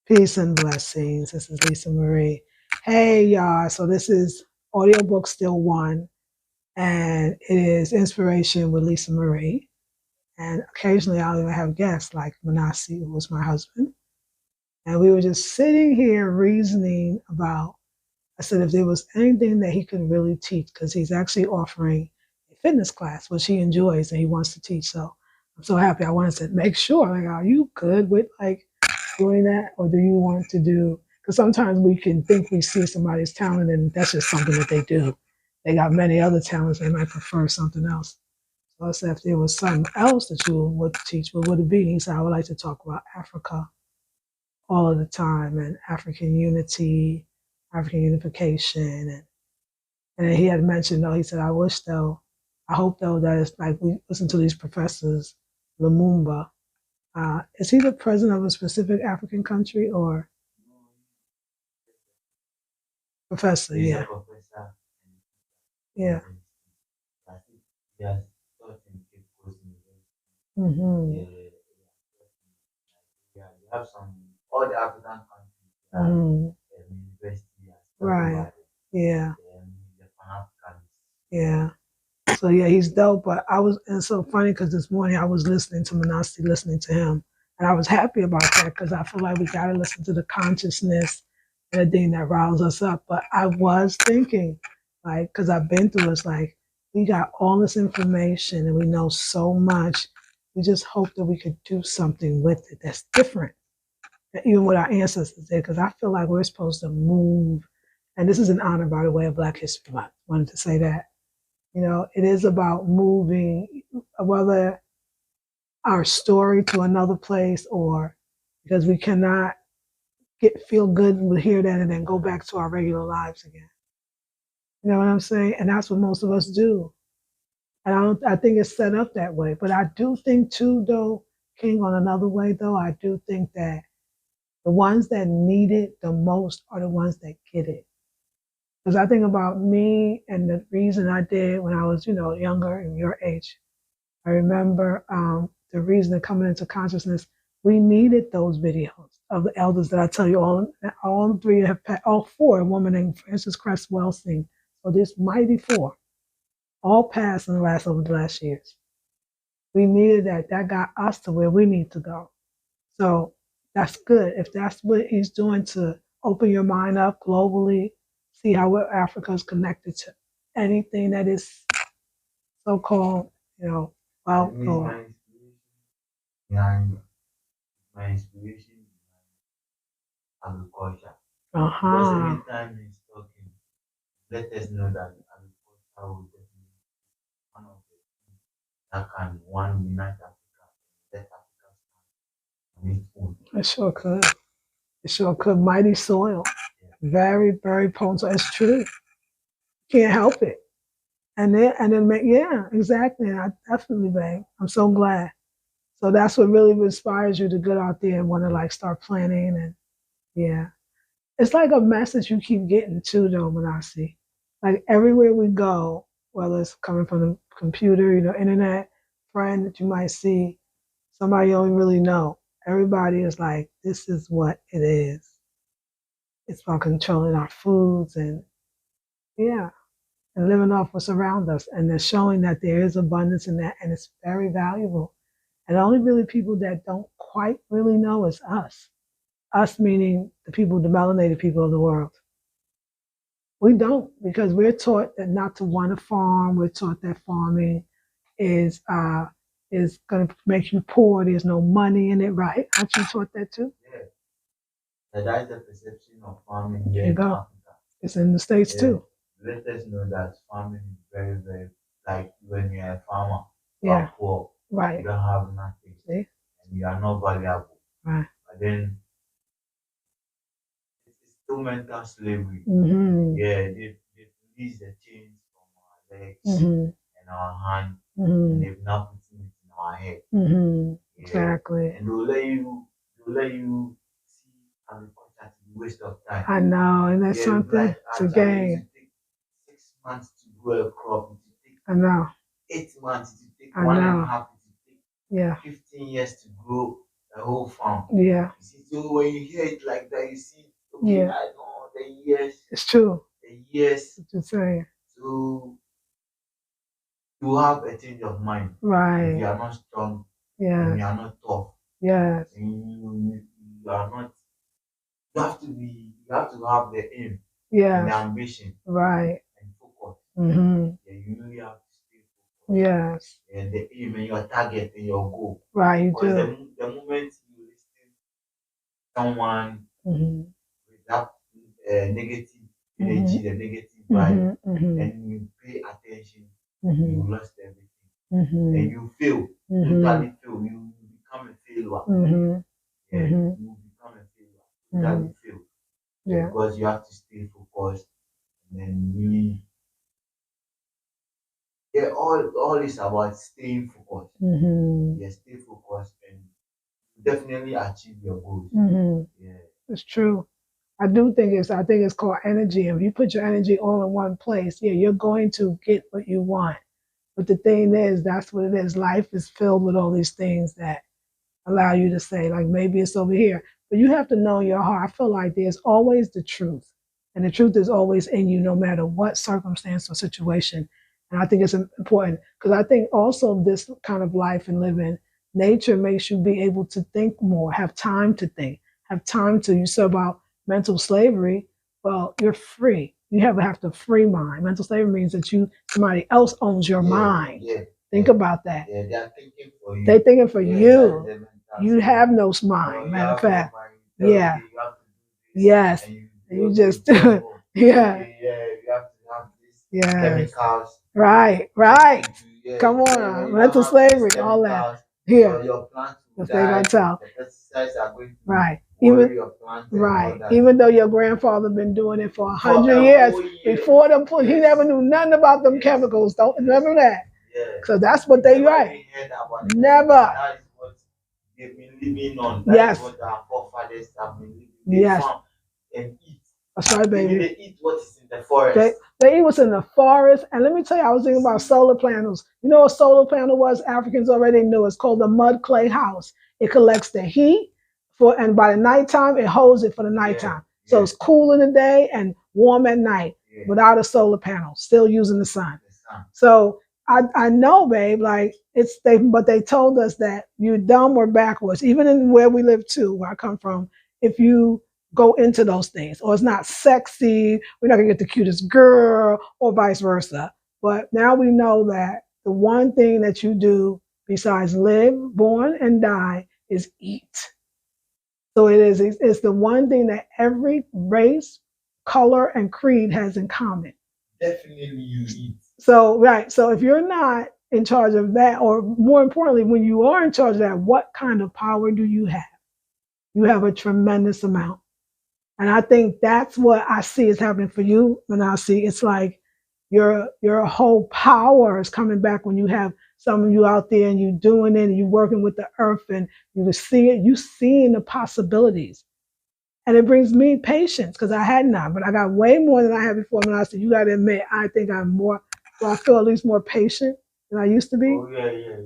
Peace and blessings. This is Lisa Marie. Hey, y'all. So this is audiobook still one, and it is inspiration with Lisa Marie. And occasionally I'll even have guests like Manasi, who was my husband. And we were just sitting here reasoning about, I said, if there was anything that he could really teach, because he's actually offering a fitness class, which he enjoys and he wants to teach. So I'm so happy. I wanted to make sure, like, are you good with like doing that? Or do you want to do, because sometimes we can think we see somebody's talent and that's just something that they do. They got many other talents. They might prefer something else. So I said, if there was something else that you would teach, what would it be? He said, I would like to talk about Africa all of the time and African unity, African unification. And then he had mentioned, though, he said, I hope, though, that it's like we listen to these professors, Lumumba. Is he the president of a specific African country or professor? He's Yeah. a professor. Yeah. I think he has taught in Cape Coast University. Mm-hmm. Yeah, you have some all the African countries that Mm-hmm. university has Right. Yeah. the Pan-Africanists. Yeah. So yeah, he's dope. But and it's so funny because this morning I was listening to Manasi, listening to him, and I was happy about that because I feel like we got to listen to the consciousness and the thing that riles us up. But I was thinking, like, because I've been through, it's like we got all this information and we know so much. We just hope that we could do something with it that's different, even what our ancestors did. Because I feel like we're supposed to move, and this is an honor, by the way, of Black History Month. Wanted to say that. You know, it is about moving, whether our story to another place or because we cannot feel good and we hear that and then go back to our regular lives again. You know what I'm saying? And that's what most of us do. And I think it's set up that way. But I do think too, though, King, on another way though, I do think that the ones that need it the most are the ones that get it. Because I think about me and the reason I did when I was, younger and your age. I remember the reason of coming into consciousness. We needed those videos of the elders that I tell you all three have all four, a woman named Frances Cress Welsing. So this mighty four, all passed in over the last years. We needed that. That got us to where we need to go. So that's good. If that's what he's doing to open your mind up globally, see how Africa is connected to anything that is so-called, well, my inspiration is agriculture. Because every time he's talking, let us know that agriculture will definitely be one of the things that can unite Africa, let Africa stand on its own. It sure could. It sure could. Mighty soil. Yeah. Very, very potent. So it's true. Can't help it. And then yeah, exactly. I definitely, babe. I'm so glad. So that's what really inspires you to get out there and want to like start planning and yeah. It's like a message you keep getting too though, Manasi. Like everywhere we go, whether it's coming from the computer, internet, friend that you might see, somebody you don't really know. Everybody is like, this is what it is. It's about controlling our foods and yeah, and living off what's around us. And they're showing that there is abundance in that and it's very valuable. And the only really people that don't quite really know is us. Us meaning the people, the melanated people of the world. We don't because we're taught that not to want to farm. We're taught that farming is going to make you poor. There's no money in it, right? Aren't you taught that too? Yeah. That is the perception of farming here in Africa. It's in the States too. Let us know that farming is very, very, like when you're a farmer, you are poor, right. You don't have nothing, see? And you are not valuable. Right. But then it's still mental slavery. Mm-hmm. Yeah, they release the chains from our legs and our hands, and they've now put it in our head. Yeah. Exactly. And they'll let you see agriculture as a waste of time. I know, and that's something to gain. 6 months to grow a crop. I know. 8 months to take 1.5 to take 15 years to grow a whole farm. Yeah. You see, so when you hear it like that, you see, okay, yeah, I know the years. It's true. The years. What you're saying. So you have a change of mind. Right. If you are not strong, Yeah. and you are not tough. Yes. And you are not. You have to be. You have to have the aim. Yeah. And the ambition. Right. And focus. Mm-hmm. Yeah, you really have to stay focused. Yes. And the aim and your target and your goal. Right. You because do. the moment you listen someone Mm-hmm. with that negative energy, the negative vibe, and you pay attention, you lost everything, and you fail, totally fail. You become a failure. Yeah, you become a failure, totally fail. Yeah. Because you have to stay focused, and then really, yeah, all is about staying focused. Yeah, stay focused and definitely achieve your goals. Yeah, it's true. I think it's called energy. If you put your energy all in one place, yeah, you're going to get what you want. But the thing is, that's what it is. Life is filled with all these things that allow you to say, like, maybe it's over here. But you have to know in your heart. I feel like there's always the truth. And the truth is always in you, no matter what circumstance or situation. And I think it's important because I think also this kind of life and living, nature makes you be able to think more, have time to think, have time to, you said about mental slavery. Well, you're free. You have to free mind. Mental slavery means that somebody else owns your mind. Yeah. Think about that. Yeah, they're thinking for you. They're thinking for you. You have no mind. Matter of fact, yeah. Yes. You just, yeah. You have to have this chemicals. Right. Come on. Mental slavery, all that. Here. Your plants will die. The pesticides are going to right. Even your plants. Right. Even though your grandfather been doing it for 100 years before them, he never knew nothing about them chemicals. Don't remember that. Yeah. So that's what they write. Never. That is what they've been living on. That is what our forefathers have been living. They farm and eat. That's right, baby. They eat what is in the forest. They eat what's in the forest. And let me tell you, I was thinking about solar panels. You know what a solar panel was? Africans already knew. It's called the mud clay house. It collects the heat and by the nighttime, it holds it for the nighttime. Yeah. So it's cool in the day and warm at night without a solar panel, still using the sun. So I know, babe, like but they told us that you're dumb or backwards, even in where we live too, where I come from, if you go into those things, or it's not sexy, we're not gonna get the cutest girl, or vice versa. But now we know that the one thing that you do besides live, born, and die is eat. So it's the one thing that every race, color, and creed has in common. Definitely you eat. So, right. So if you're not in charge of that, or more importantly, when you are in charge of that, what kind of power do you have? You have a tremendous amount. And I think that's what I see is happening for you. And I see it's like your whole power is coming back when you have some of you out there and you doing it and you working with the earth and you see it, you seeing the possibilities. And it brings me patience because I had none, but I got way more than I had before. And I said, you got to admit, I think I'm more, so I feel at least more patient than I used to be. Oh, yeah.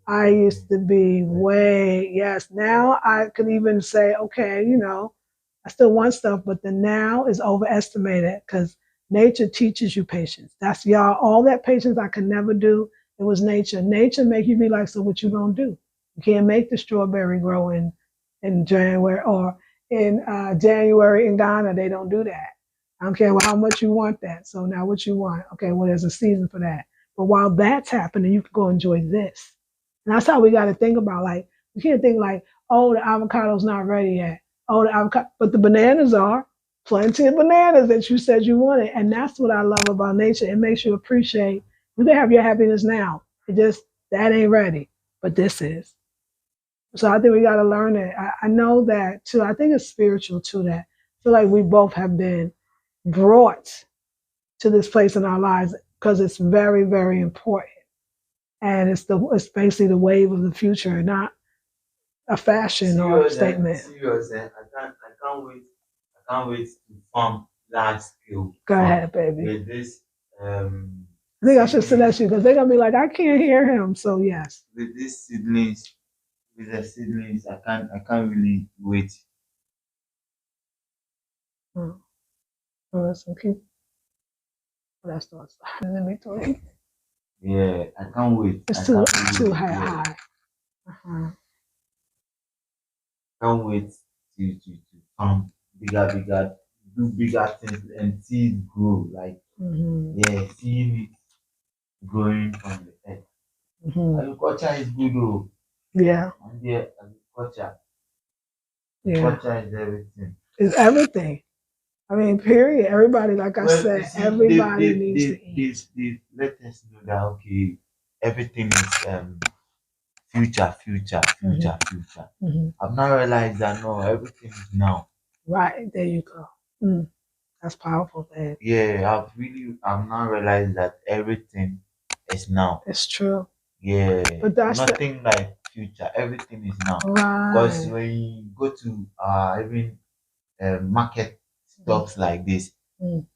I used to be way, yes. Now I could even say, okay, I still want stuff, but the now is overestimated because nature teaches you patience. That's y'all, all that patience I could never do. It was nature. Nature make you be like, so what you gonna do? You can't make the strawberry grow in January or in January in Ghana. They don't do that. I don't care how much you want that. So now what you want? Okay, well, there's a season for that. But while that's happening, you can go enjoy this. And that's how we got to think about, like, you can't think like, oh, the avocado's not ready yet. Oh, the avocado, but the bananas are. Plenty of bananas that you said you wanted. And that's what I love about nature. It makes you appreciate, you can have your happiness now. That ain't ready, but this is. So I think we got to learn it. I know that too. I think it's spiritual too, that I feel like we both have been brought to this place in our lives because it's very, very important. And it's basically the wave of the future, not a fashion or a statement. Serious, I can't wait to farm large scale. Go ahead, baby. With this, I think I should select you because they're gonna be like, I can't hear him. So yes. With these seedlings, with the siblings. I can't really wait. Oh, some people. That's not let me tell you. Yeah, I can't wait. I It's can't too really, yeah, high. Uh-huh. can't wait to come bigger, do bigger things and see it grow. Like, yeah, seeing it growing from the earth. Agriculture is good though. Yeah. And yeah, agriculture. Yeah. Agriculture is everything. It's everything. I mean, period. Everybody, like I Well, you said, see, everybody needs to eat. they let us know that okay, everything is future. I've now realized that no, everything is now. Right, there you go. That's powerful, man. Yeah, I've now realized that everything is now. It's true. Yeah, But that's nothing like future. Everything is now. Because right. when you go to even market stocks like this,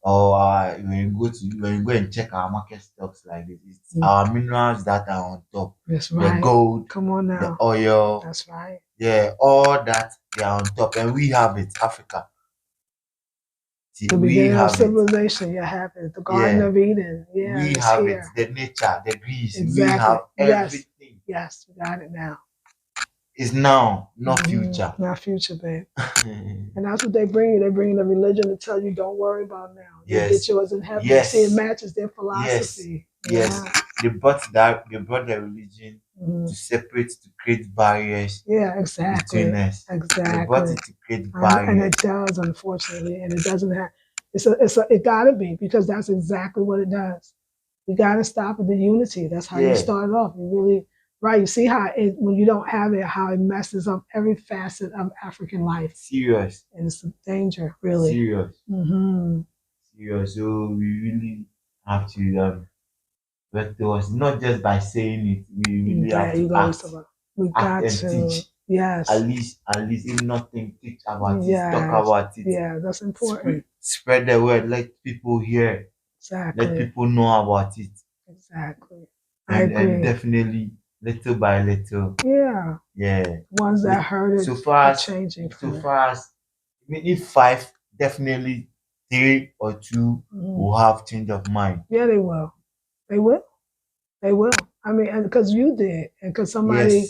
or when you go and check our market stocks like this, it's our minerals that are on top. That's The right. gold, Come on the now. oil, That's right. yeah, all that they are on top, and we have it, Africa. See, The we beginning of have it. civilization, you have it. The Garden Yeah, of Eden. Yeah, we it's have it. here. The nature, the breeze, we Exactly. have Yes. everything. Yes, we got it now. It's now, not future. Not future, babe. And that's what they bring you. They bring the religion to tell you don't worry about now. You Yes. get yours in heaven. Yes. See, it matches their philosophy. Yes. They brought the religion to separate, to create barriers. Yeah, exactly. Between us. Exactly. They brought it to create barriers. And it does, unfortunately. And it doesn't have it gotta be, because that's exactly what it does. You gotta stop at the unity. That's how you start off. You really right. You see how when you don't have it, how it messes up every facet of African life. Serious. And it's a danger, really. Serious. Serious. So we really have to but to us, not just by saying it, we really have to act. We got and to teach. Yes. At least if nothing, teach about Yes. it, talk about it. Yeah, that's important. Spread the word, let people hear. Exactly. Let people know about it. Exactly. And definitely little by little. Yeah. Yeah. Ones that heard it so far as changing. I mean, if 5, definitely 3 or 2 will have change of mind. Yeah, they will. They will. They will. I mean, and because you did, and because somebody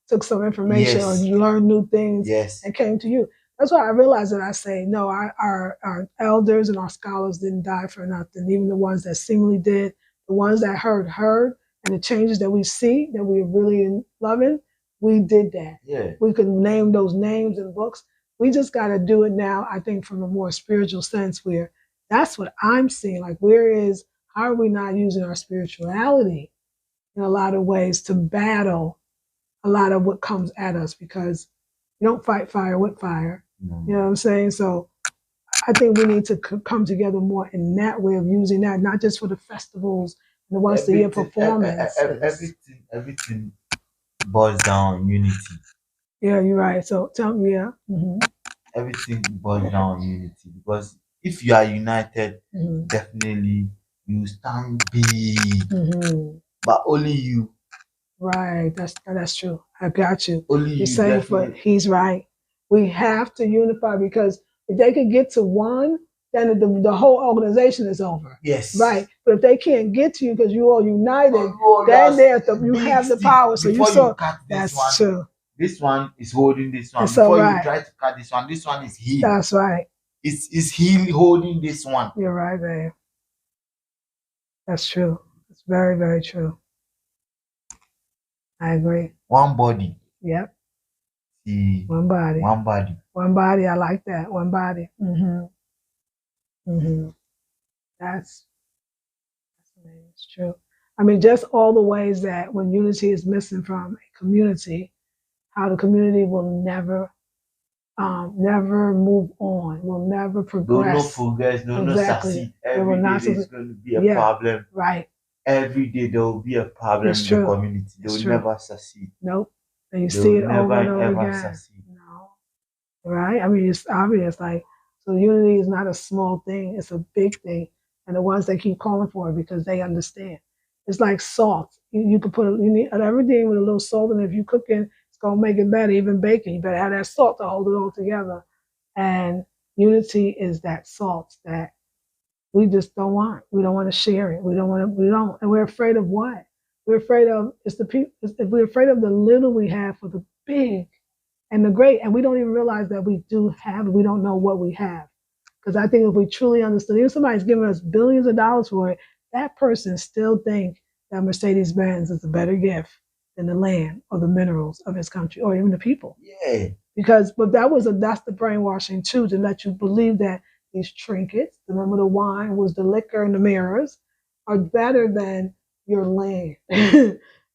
took some information or you learned new things and came to you. That's why I realized that I say, no, our elders and our scholars didn't die for nothing. Even the ones that seemingly did, the ones that heard, and the changes that we see, that we're really loving, we did that. Yeah. We could name those names in books. We just got to do it now, I think, from a more spiritual sense, where that's what I'm seeing. Like, how are we not using our spirituality in a lot of ways to battle a lot of what comes at us, because you don't fight fire with fire. You know what I'm saying? So I think we need to come together more in that way of using that, not just for the festivals and the once a year performance. Everything boils down on unity. Yeah, you're right. So tell me, everything boils down on unity, because if you are united, definitely you stand big. But only you. Right, that's true. I got you. Only You're saying, but he's right. We have to unify, because if they could get to one, then the whole organization is over. Yes. Right. But if they can't get to you because you all united, then you have the power. So you cut this that's one. true. This one is holding this one. Before you try to cut this one is healed. That's right. It's healed holding this one. You're right, babe. That's true. It's very, very true. I agree. One body. Yep. See, one body. One body. One body. I like that. One body. That's true. I mean, just all the ways that when unity is missing from a community, how the community will never move on, will never progress. They will not progress, they will not succeed. Every day there's going to be a problem. Right. Every day there will be a problem in the community. They will never succeed. Nope. And you see it over and over again. Succeed. No. Right? I mean, it's obvious. Like, so unity is not a small thing. It's a big thing. And the ones that keep calling for it because they understand. It's like salt. You can put you need everything with a little salt, and if you cooking, gonna make it better. Even baking, you better have that salt to hold it all together. And unity is that salt that we just don't want. We don't want to share it. We don't want to. We don't. And we're afraid of what? We're afraid of it's the people. We're afraid of the little we have for the big and the great, and we don't even realize that we do have it. We don't know what we have. Because I think if we truly understood, even somebody's giving us billions of dollars for it, that person still think that Mercedes-Benz is a better gift than the land or the minerals of his country or even the people. Yeah. Because, but that's the brainwashing too, to let you believe that these trinkets, remember the wine was the liquor and the mirrors, are better than your land.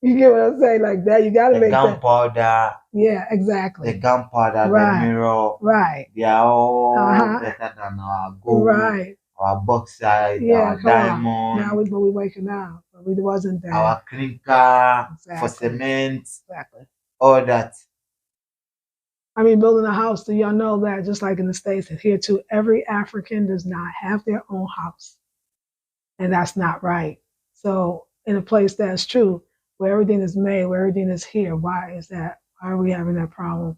You get what I'm saying? Like that, you got to make gunpowder. Yeah, exactly. The gunpowder, right. the mirror, right. They are all better than our gold, right. Our bauxite, our diamond. Now we waking up, but we wasn't that. Our clinker for cement. Exactly. All that. I mean, building a house. Do y'all know that just like in the States and here too, every African does not have their own house, and that's not right. So in a place that's true, where everything is made, where everything is here, why is that? Why are we having that problem?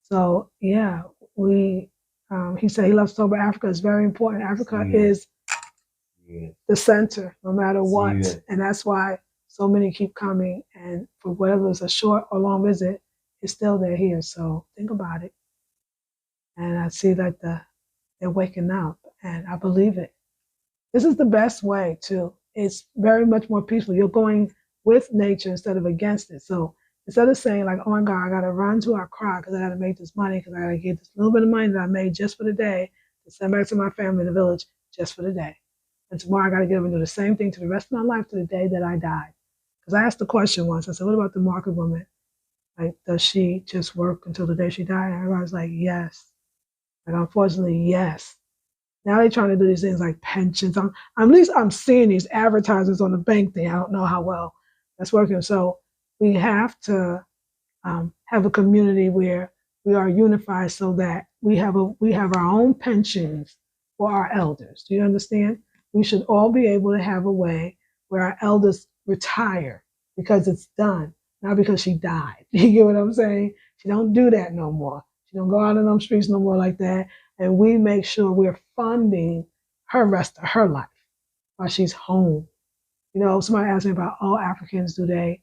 So yeah, he said he loves to talk about Africa. It's very important. Africa is the center, no matter what, and that's why so many keep coming. And for whether it's a short or long visit, it's still they're here. So think about it. And I see that they're waking up, and I believe it. This is the best way too. It's very much more peaceful. You're going with nature instead of against it. So instead of saying like, oh my God, I got to run to Accra because I got to make this money because I got to get this little bit of money that I made just for the day to send back to my family in the village just for the day. And tomorrow I got to get up and do the same thing to the rest of my life to the day that I died. Because I asked the question once. I said, what about the market woman? Like, does she just work until the day she died? And everybody's like, yes. Like, unfortunately, yes. Now they're trying to do these things like pensions. At least I'm seeing these advertisements on the bank thing. I don't know how well that's working. So we have to have a community where we are unified so that we have our own pensions for our elders. Do you understand? We should all be able to have a way where our elders retire because it's done, not because she died. You get what I'm saying? She don't do that no more. She don't go out on them streets no more like that. And we make sure we're funding her rest of her life while she's home. You know, somebody asked me about all Africans, do they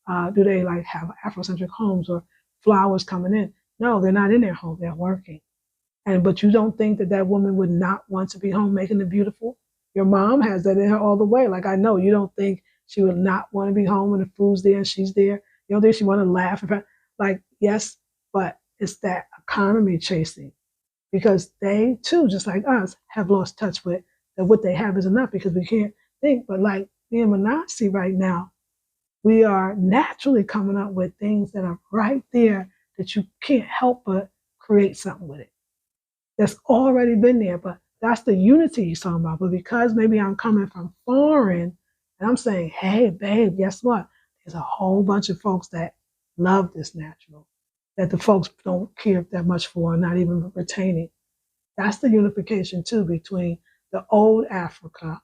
like have Afrocentric homes or flowers coming in? No, they're not in their home. They're working. But you don't think that woman would not want to be home making it beautiful? Your mom has that in her all the way. Like I know you don't think she would not want to be home when the food's there and she's there. You don't think she want to laugh. Like yes, but it's that economy chasing because they too, just like us, have lost touch with that what they have is enough because we can't think. But like me and Manasi right now, we are naturally coming up with things that are right there that you can't help but create something with it. That's already been there, but that's the unity you're talking about. But because maybe I'm coming from foreign and I'm saying, hey, babe, guess what? There's a whole bunch of folks that love this natural, that the folks don't care that much for, not even retaining. That's the unification too between the old Africa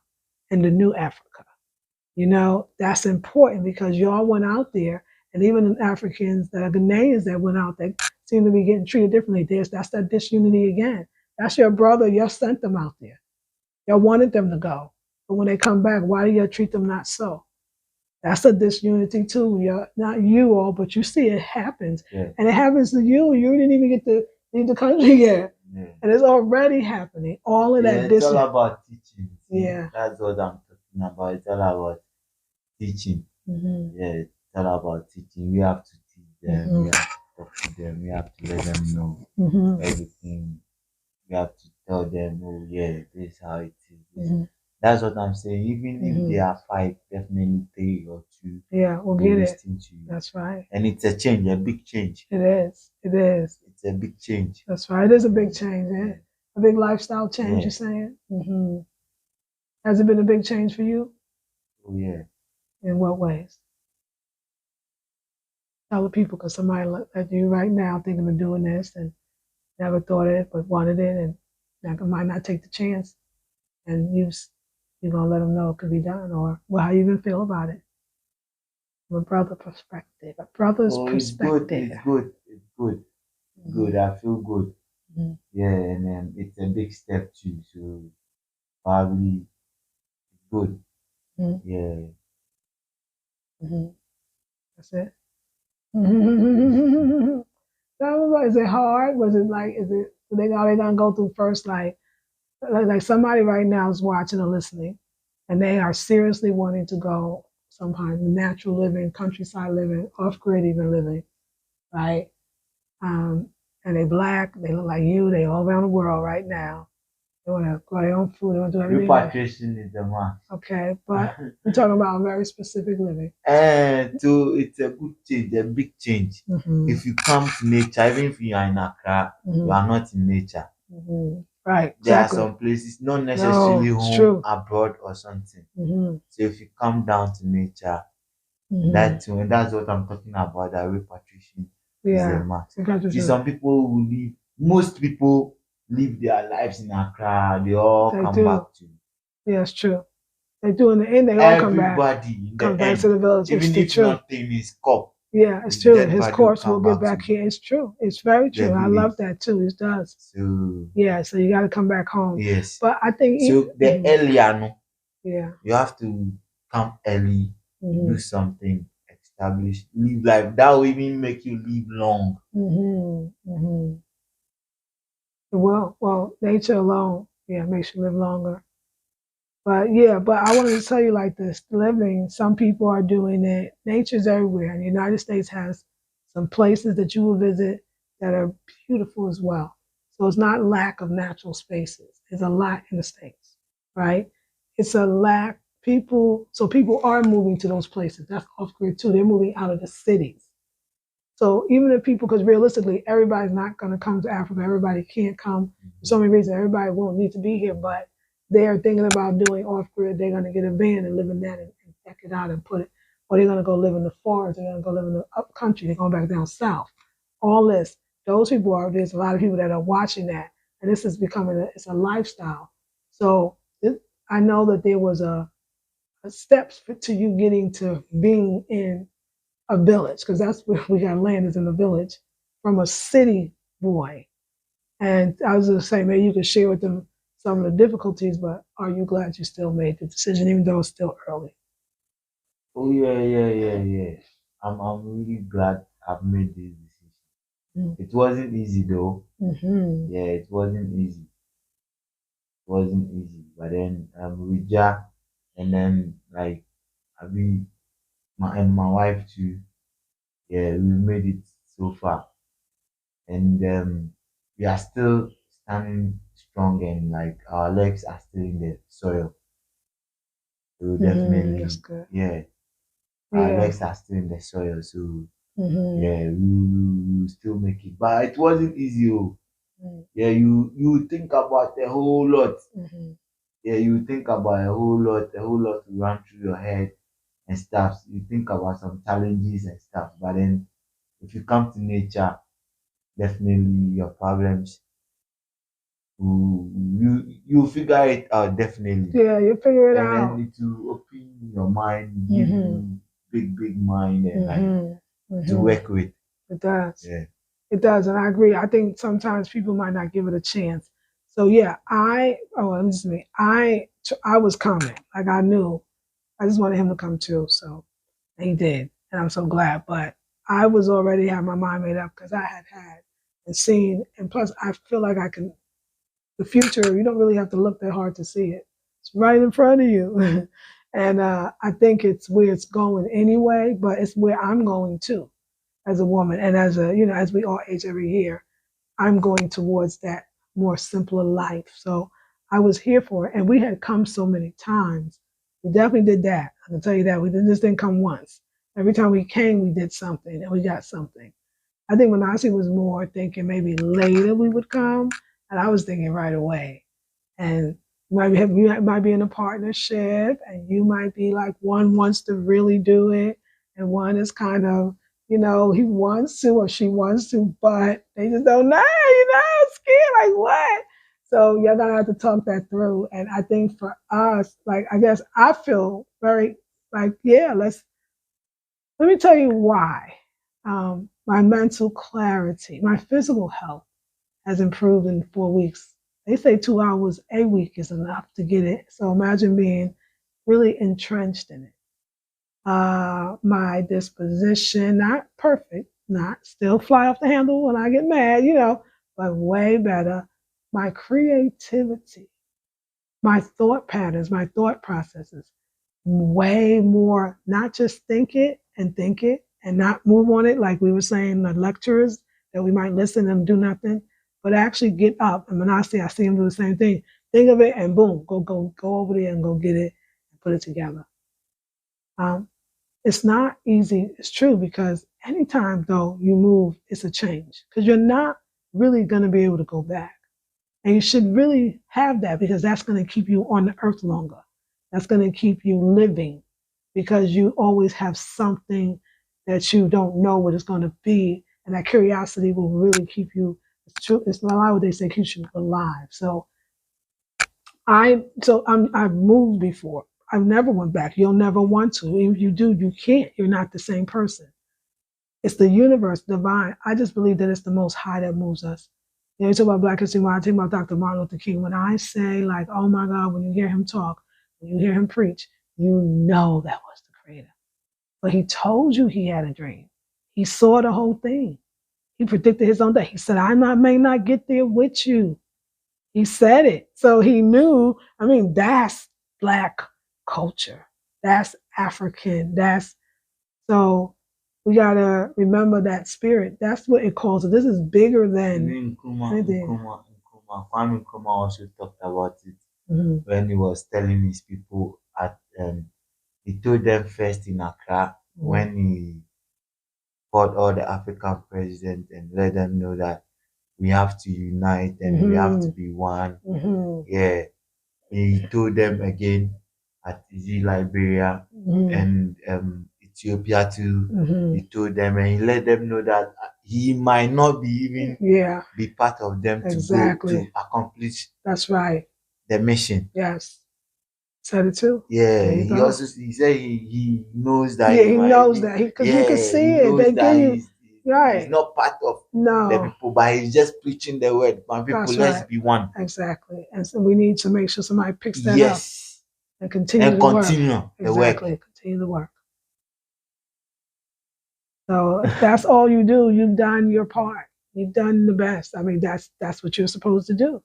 and the new Africa. You know, that's important because y'all went out there, and even Africans that are Ghanaians that went out that seem to be getting treated differently. That's that disunity again. That's your brother. Y'all sent them out there. Y'all wanted them to go. But when they come back, why do y'all treat them not so? That's a disunity too. Y'all, not you all, but you see it happens. Yeah. And it happens to you. You didn't even get to leave the country yet. Yeah. And it's already happening. All of that it's all about teaching. Yeah. That's what I'm talking about. It's all about teaching. Mm-hmm. Yeah, it's all about teaching. We have to teach them. Mm-hmm. We have to talk to them. We have to let them know everything. We have to tell them, oh yeah, this is how it is. Mm-hmm. That's what I'm saying. Even if they are 5, definitely 3 or 2. Yeah, we'll get it. To you. That's right. And it's a change, a big change. It is. It is. It's a big change. That's right. It is a big change. Eh? A big lifestyle change, yeah. You're saying? Mm-hmm. Has it been a big change for you? Oh, yeah. In what ways? Tell the people, because somebody like you right now thinking of doing this and never thought it but wanted it and might not take the chance. And you're going to let them know it could be done or how you even feel about it. from a brother perspective, a brother's perspective. It's good. It's good. Good. I feel good. Mm-hmm. Yeah, and it's a big step too. So probably good. Mm-hmm. Yeah. Mm-hmm. That's it. Mm-hmm. Is it hard? Was it like? Is it? Are they gonna go through first like somebody right now is watching or listening, and they are seriously wanting to go somehow natural living, countryside living, off grid even living, right? Um, and they black, they look like you, they all around the world right now. They want to grow their own food, they want to do everything. Repatriation is the must. Okay, but we're talking about very specific living. And so it's a good change, a big change. Mm-hmm. If you come to nature, even if you are in Accra, Mm-hmm. you are not in nature. Mm-hmm. Right. There exactly. are some places, not necessarily home, abroad or something. Mm-hmm. So if you come down to nature, Mm-hmm. that's what I'm talking about. That repatriation is a must. See, some people who live, most people live their lives in Accra. They all come back to. Yeah, it's true. They do in the end. They all come back. Everybody Come back to the village. Even if nothing is cup. Yeah, it's true. His corpse will get back here. It's true. It's very true. I love that too. It does. So yeah, so you got to come back home. Yes. But I think so the earlier, no. Yeah. You have to come early, do something, establish, live life. That will even make you live long. Well, nature alone, makes you live longer. But I wanted to tell you like this: living. Some people are doing it. Nature's everywhere, and the United States has some places that you will visit that are beautiful as well. So it's not lack of natural spaces. It's a lot in the States, right? It's a lack. So people are moving to those places. That's off grid too. They're moving out of the cities. So even if people, because realistically, everybody's not going to come to Africa. Everybody can't come for so many reasons. Everybody won't need to be here, but they are thinking about doing off grid. They're going to get a van and live in that and deck it out and put it, or they're going to go live in the forest. They're going to go live in the up country. They're going back down south. All this, those people are. There's a lot of people that are watching that, and this is becoming it's a lifestyle. So I know that there was a steps to you getting to being in a village, because that's where we got land is in the village, from a city boy. And I was going to say, maybe you could share with them some of the difficulties, but are you glad you still made the decision, even though it's still early? Oh yeah. I'm really glad I've made this decision. It wasn't easy though. Yeah, it wasn't easy. It wasn't easy. But then with Ja, and then like I mean my wife too. Yeah, we made it so far, and we are still standing strong, and like our legs are still in the soil. So definitely, that's good. Yeah, our legs are still in the soil. So yeah, we still make it, but it wasn't easy. Oh. Yeah, you think about a whole lot. Yeah, you think about a whole lot to run through your head and stuff. You think about some challenges and stuff, but then if you come to nature, definitely your problems you figure it out definitely. Yeah, you figure it out. And then it will open your mind, give you big mind and like to work with. It does. Yeah. It does, and I agree. I think sometimes people might not give it a chance. So yeah, this is me. I was coming. Like I knew. I just wanted him to come too. So and he did, and I'm so glad. But I was already had my mind made up because I had and seen, and plus I feel like I can. The future, you don't really have to look that hard to see it. It's right in front of you, and I think it's where it's going anyway. But it's where I'm going too, as a woman, and as as we all age every year, I'm going towards that more simpler life. So I was here for it, and we had come so many times. We definitely did that. I can tell you that. We just didn't come once. Every time we came, we did something, and we got something. I think Manasi was more thinking maybe later we would come, and I was thinking right away. And you might be in a partnership, and you might be like one wants to really do it, and one is kind of he wants to or she wants to, but they just don't know, scared, like what? So you're gonna have to talk that through. And I think for us, like I guess I feel very like, let's Let me tell you why. My mental clarity, my physical health has improved in 4 weeks. They say 2 hours a week is enough to get it. So imagine being really entrenched in it. My disposition, not perfect, not still fly off the handle when I get mad, but way better. My creativity, my thought patterns, my thought processes, way more, not just think it and not move on it like we were saying, the lecturers that we might listen and do nothing, but actually get up. And when I see him do the same thing. Think of it and boom, go over there and go get it and put it together. It's not easy, it's true, because anytime though you move, it's a change because you're not really going to be able to go back. And you should really have that because that's going to keep you on the earth longer. That's going to keep you living because you always have something that you don't know what it's going to be. And that curiosity will really keep you, it's true, it's a lot what they say keeps you alive. So I've moved before. I've never went back. You'll never want to. If you do, you can't. You're not the same person. It's the universe, divine. I just believe that it's the most high that moves us. You talk about Black History Month, I think about Dr. Martin Luther King. When I say, like, oh my God, when you hear him talk, when you hear him preach, you know that was the creator. But he told you he had a dream. He saw the whole thing. He predicted his own day. He said, may not get there with you. He said it. So he knew, that's Black culture. That's African. So we got to remember that spirit. That's what it calls it. This is bigger than anything. Kwame Nkrumah also talked about it when he was telling his people he told them first in Accra when he called all the African presidents and let them know that we have to unite and we have to be one. Yeah. He told them again at Liberia and Ethiopia too. He told them and he let them know that he might not be even be part of them to go to accomplish. That's right. The mission. Yes. Said it too. Yeah, he said he knows that. Yeah, he knows that because you can see it. They give you he's not part of the people, but he's just preaching the word. My people, let's be one. Exactly, and so we need to make sure somebody picks that up and continue the work. Continue the work. So if that's all you do, you've done your part. You've done the best. That's what you're supposed to do.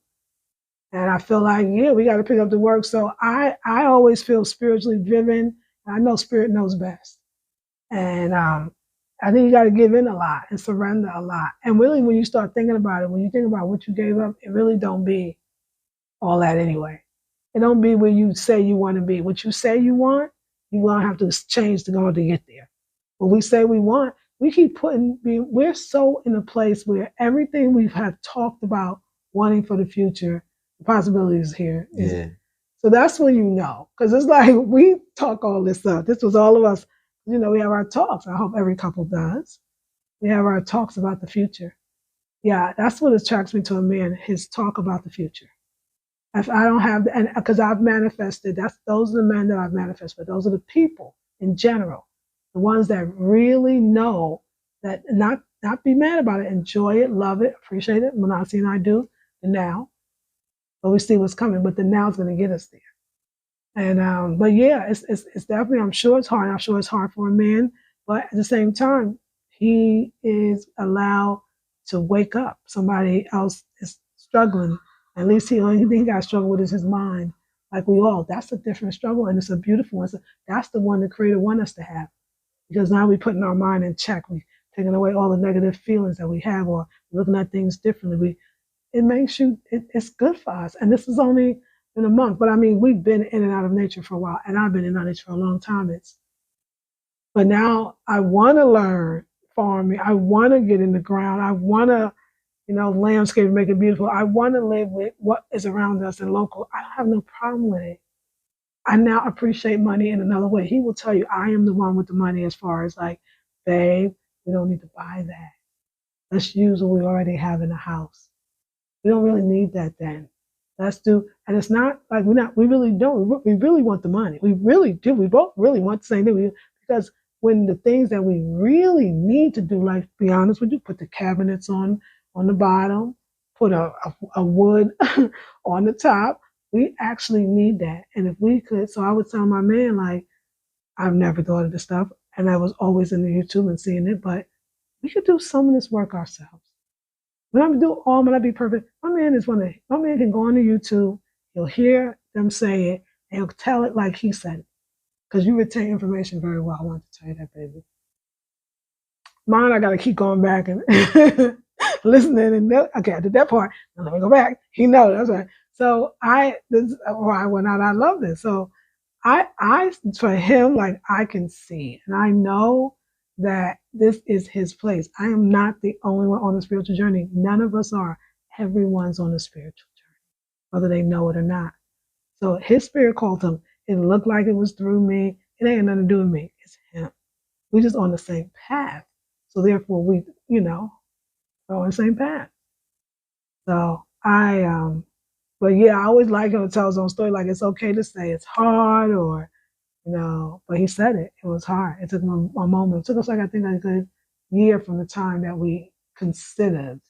And I feel like, we got to pick up the work. So I always feel spiritually driven. I know spirit knows best. And I think you got to give in a lot and surrender a lot. And really, when you start thinking about it, when you think about what you gave up, it really don't be all that anyway. It don't be where you say you want to be. What you say you want, you won't have to change to go to get there. What we say we want, we keep we're so in a place where everything we have talked about wanting for the future, the possibilities here. So that's when you know. Because it's like we talk all this up. This was all of us. We have our talks. I hope every couple does. We have our talks about the future. Yeah, that's what attracts me to a man, his talk about the future. If I don't have, and because I've manifested, those are the men that I've manifested, but those are the people in general, the ones that really know that not be mad about it, enjoy it, love it, appreciate it. Manasi and I do the now, but we see what's coming. But the now is going to get us there. And but yeah, it's definitely. I'm sure it's hard. I'm sure it's hard for a man, but at the same time, he is allowed to wake up. Somebody else is struggling. At least the only thing he got to struggle with is his mind. Like we all, that's a different struggle, and it's a beautiful one. That's the one the Creator wants us to have, because now we're putting our mind in check. We're taking away all the negative feelings that we have, or looking at things differently. It makes you. It's good for us, and this is only in a month. But we've been in and out of nature for a while, and I've been in and out of nature for a long time. But now I want to learn farming. I want to get in the ground. I want to, landscape, make it beautiful. I want to live with what is around us and local. I don't have no problem with it. I now appreciate money in another way. He will tell you, I am the one with the money as far as like, babe, we don't need to buy that. Let's use what we already have in the house. We don't really need that then. Let's do, and it's not like we really don't. We really want the money. We really do. We both really want the same thing because when the things that we really need to do, like be honest with you, put the cabinets on the bottom, put a wood on the top. We actually need that. And if we could, so I would tell my man, like, I've never thought of this stuff. And I was always in the YouTube and seeing it, but we could do some of this work ourselves. When I do all, when I be perfect, my man can go on the YouTube, he'll hear them say it, and he'll tell it like he said it. Because you retain information very well. I want to tell you that, baby. Mine, I got to keep going back and listening. And okay, I did that part. Now let me go back. He knows. That's right. So this is why I went out. I love this. So for him, like I can see, and I know that this is his place. I am not the only one on the spiritual journey. None of us are. Everyone's on the spiritual journey, whether they know it or not. So his spirit called him. It looked like it was through me. It ain't nothing to do with me. It's him. We're just on the same path. So therefore we, are on the same path. So but yeah, I always like him to tell his own story. Like it's okay to say it's hard or, but he said it. It was hard. It took him a moment. It took us I think a good year from the time that we considered.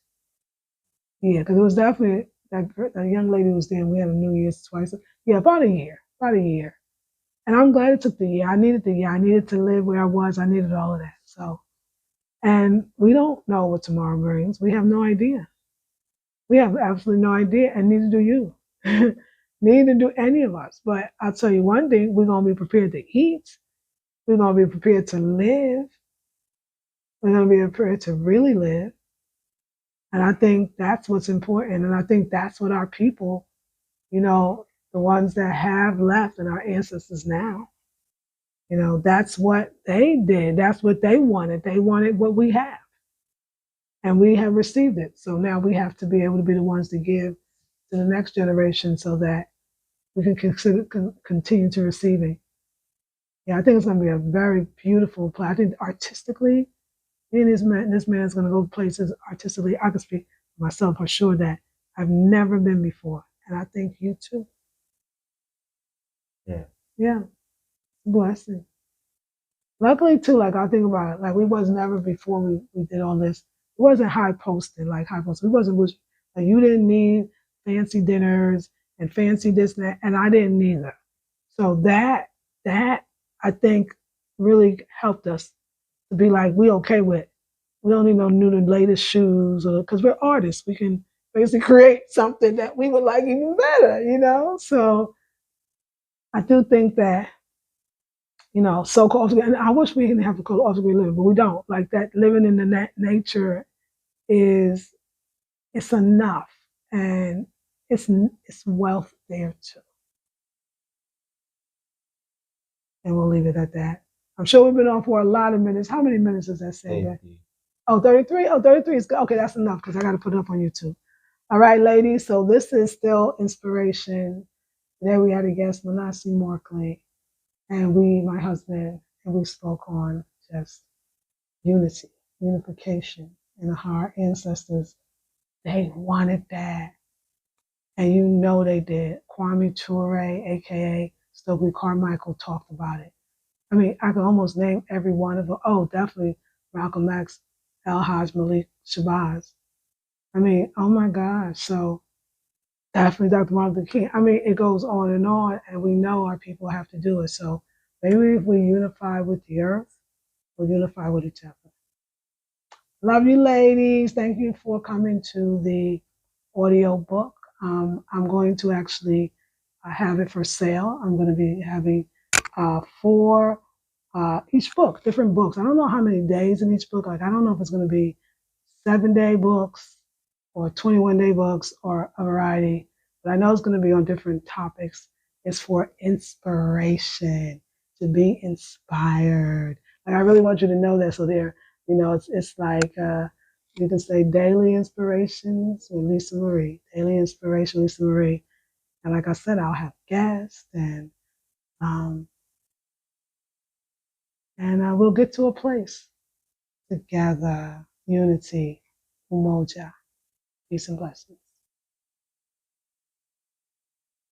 Yeah, because it was definitely that young lady was there and we had a New Year's twice. Yeah, about a year. And I'm glad it took the year. I needed the year. I needed to live where I was. I needed all of that. So, and we don't know what tomorrow brings. We have no idea. We have absolutely no idea, and neither do you. Neither do any of us. But I'll tell you one thing, we're going to be prepared to eat. We're going to be prepared to live. We're going to be prepared to really live. And I think that's what's important. And I think that's what our people, the ones that have left and our ancestors now, that's what they did. That's what they wanted. They wanted what we have. And we have received it. So now we have to be able to be the ones to give to the next generation so that we can continue to receiving. Yeah, I think it's going to be a very beautiful play. I think artistically, me and this man's going to go places artistically. I can speak for myself for sure that I've never been before. And I think you too. Yeah. Yeah. Blessing. Luckily too, like I think about it, like we was never before we did all this. It wasn't high posted, like high posted. We wasn't like you didn't need fancy dinners and fancy this and that, and I didn't either. So that I think really helped us to be like we okay with. We don't need no new the latest shoes or because we're artists. We can basically create something that we would like even better, So I do think that so-called, and I wish we didn't have to call it off-degree living, but we don't. Like that living in the nature it's enough, and it's wealth there too. And we'll leave it at that. I'm sure we've been on for a lot of minutes. How many minutes does that say? Oh, 33? Oh, 33 is good. Okay, that's enough because I got to put it up on YouTube. All right, ladies. So this is still inspiration. There we had a guest, Manasseh Markley, and my husband, and we spoke on just unity, unification, and how our ancestors, they wanted that. And they did. Kwame Ture, aka Stokely Carmichael, talked about it. I mean, I can almost name every one of them. Oh, definitely Malcolm X, El Haj Malik Shabazz. I mean, oh my gosh. So definitely Dr. Martin Luther King. I mean, it goes on, and we know our people have to do it. So maybe if we unify with the earth, we'll unify with each other. Love you, ladies. Thank you for coming to the audio book. I'm going to actually have it for sale. I'm going to be having 4 each book, different books. I don't know how many days in each book. Like I don't know if it's going to be 7-day books or 21-day books or a variety, but I know it's going to be on different topics. It's for inspiration, to be inspired. Like I really want you to know that. So it's like you can say daily inspirations with Lisa Marie, daily inspiration, Lisa Marie. And like I said, I'll have guests and we'll get to a place together, unity, umoja, peace and blessings.